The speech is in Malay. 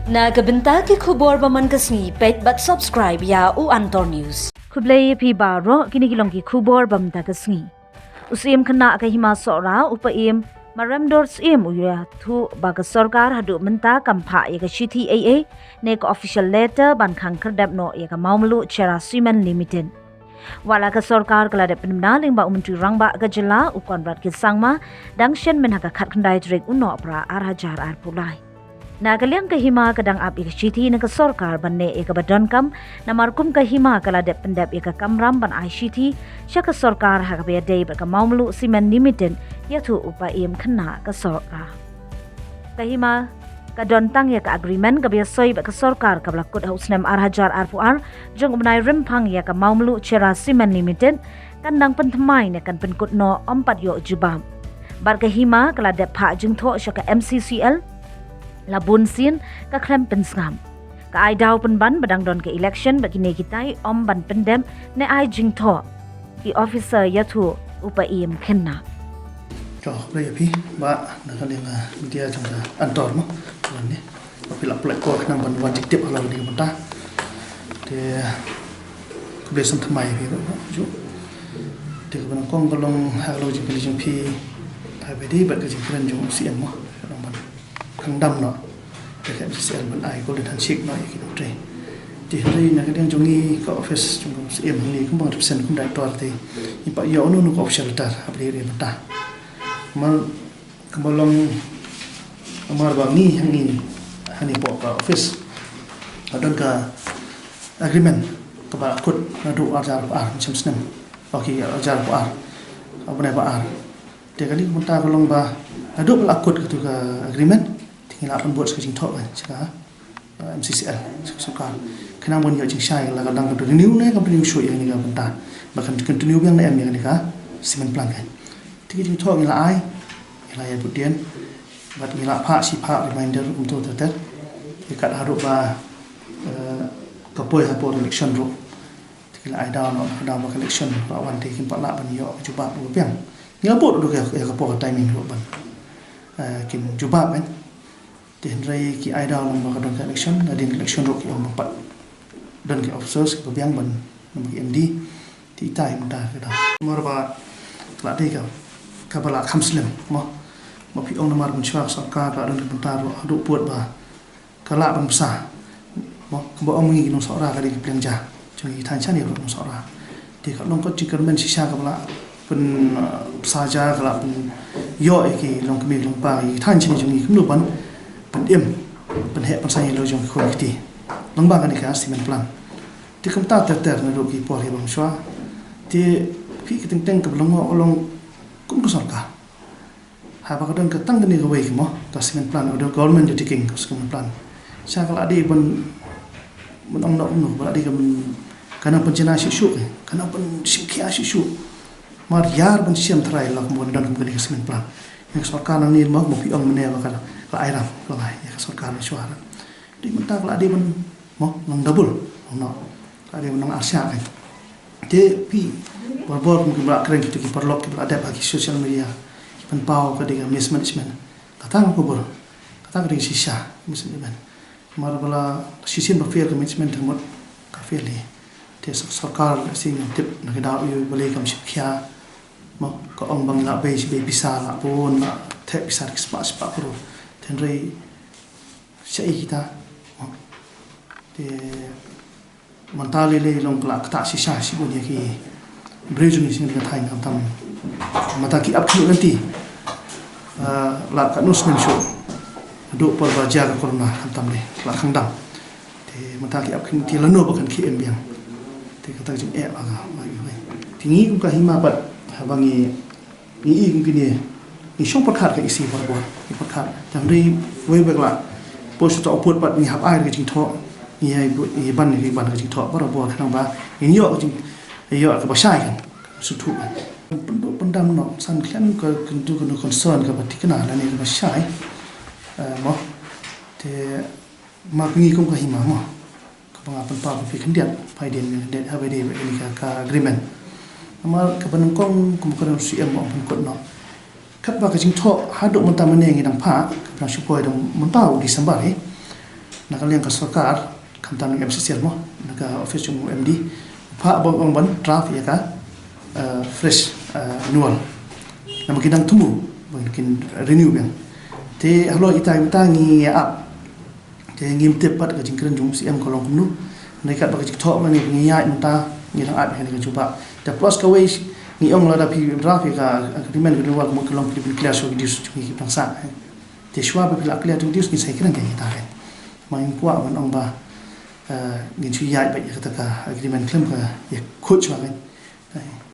Nagabenta ki khubor baman kasni pet but subscribe ya u Antor News. Kublai pi baro kini kilong ki khubor bamta kasni. Usim kena ka hima sora upaim maramdor sim uya thu baga sarkar hadu menta kampha ya ka shithi aa ne ka official letter ban khang khardap no ya ka maumlu chera cement limited. Wala ka sarkar kala de penmna ling ba umentri rangba ka jela ukon rat ki sangma dangshen men haka khat khandai trek unno pra arhajar ar pulai. Nagaliang kahima kadang api kashiti na kasorkar banne eka badonkam na markum kahima kala de pendap eka kamram ban ai shiti sya kasorkar hakabe day baka maumlu simen limited yatu upaim kena kasorkar. Kahima kadontang ya ka agreement kabia soy baka sorkar kabla kut hausnem arhajar arpuar jong ubnai rimpang ya ka maumlu chera simen limited kandang pentemai ne kan penkut no 4 yo jubam. Bar kahima kala de pha jing tho sya ka MCCL labun sin ka krem pensngam ka ai daw penban badang don ke election bagine kitai om ban pendem ne ai jingtho i officer yathu upaim khenna cho bây giờ pi ba na ka lenga dia changda antor mo ne apila plek ko nang ban wan tik tip ala ni mata te ku be sam thamai pi ju te ko ban kong balong halo ji kali jing pi ai be di ba ka jing kran ju siam mo khang dam no để các sel bên ai có lên thành ship nói cái đó thì đây là cái đang trong nghi có office trong công sĩ em nghi cũng bằng tập sen cũng đại toàn thì nhưng bây giờ nó có option ta học đi mà ta mà kebalong amar bangi hani po ka office adon ka agreement ka ba kut na do ajar pa macam senam bagi ajar pa apa ni pa dia kali kita kalau ba adu pelakut gitu ka agreement tinggal akan buat sekejing thok kan cakap MCCL sukar kena pun yo jing syai la kadang ka renew ne ka renew show yang ni ka benta bahkan continue yang em yang ni ka cement plan kan tinggal thok ni la ai la ya butian bat ni la pha si pha reminder untuk tetet dekat haruk ba kapoi hapo election ro tinggal ai down down ba election ba wan ti kin pa la ban yo cuba bu piang ni la bot do ka kapoi timing ro ban kin cuba kan then rai ki aida long ba don election na din election ro ki om pat don ki officers ko biang ban nam ki MD ti tai mun ta ka da mar ba la dei ka bala khamslim mo pi ong namar mun chwa sarkar ka don ki ta ro adu puat ba kala ban sa mo ko ong ngi no sora ka di pleng ja chung i than chan ni ro no sora ti ka long ko ti ka men si sha ka bala pen sa ja ka la pen yo e ki long ki long pa i than chan ni chung i kum no ban pendiam penhek pensai lo jong kolekti lembang kan ikas simen plan ti kamta ter na roki por he bang shwa ti pi kiting teng ka belong olong kum ko sarka ha ba kadang ka tang ni gawai mo ta simen plan order government di taking ko simen plan sa kala adi ban ong no ba adi ka kana penjana shishu kana pen sikya shishu mar yar ban siam trai la mo dan ko ni simen plan yang sarka nang ni mo pi ong mene ba kala la airam la ya sarkar suara di mentak la di men mo nang double no la di nang arsya kan de pi bor mungkin ba keren gitu ki perlok ki ada bagi social media pen pau ka dengan mismanagement katang ko bor katang ring sisa mismanagement mar bala sisin ba fair management thangmot ka fair li te sarkar sing tip na da yu bale kam sikya mo ko ong bang la be si be bisa la pon na te bisa spa ko then rai sai kita de mentali le long kla ta si sha si bu ni ki bridge ni sing ka thai ngam tam mata ki up tu nanti la ka nus nem show do por ba ja ka corona tam le la khang dam de mata ki up kin ti la no ba kan ki em biang de ka ta jing e ba ga mai ti ni ku ka hima pat ha bangi ni ku ki ni ni shong pakhat ka isi por bo ni pakhat jang ri we bek la post to put pat ni hab ai ka jing tho ni ai ni ban ni ban ka jing tho ba bo khang ba ni yo jing yo ka ba sai kan su thu pendam no san klan ka kuntu kun concern ka batik na la ni ka ba sai mo te ma ngi ko ka hima mo ka ba pan pa fi kan dia pai den den ha ba de ni ka agreement ama ka ban kong kum ka si em mo ko no kat ba ka jing tho ha do mun ta mane ngi dang pha ka su poi dong mun pau December he nakaliang ka sarkar kamtan ng MCCL mo naka office yung MD pa bang ban draft ya ka fresh annual na makinang tumu makin renew yang te halo itang tangi up te ngim tepat ka jingkren jung CM kolong nu nekat ba ka thok ma ni ngiya mta ngi lang up hen ka chuba the plus ka way ni ong la da pi draft ka agreement renewal mo kolong pi clear so dis ki pangsa te shwa ba pila clear to dis ni sai kren ka ta ren main puak man ong ba ngin chu yai ba ya ka agreement klem ka ya coach wa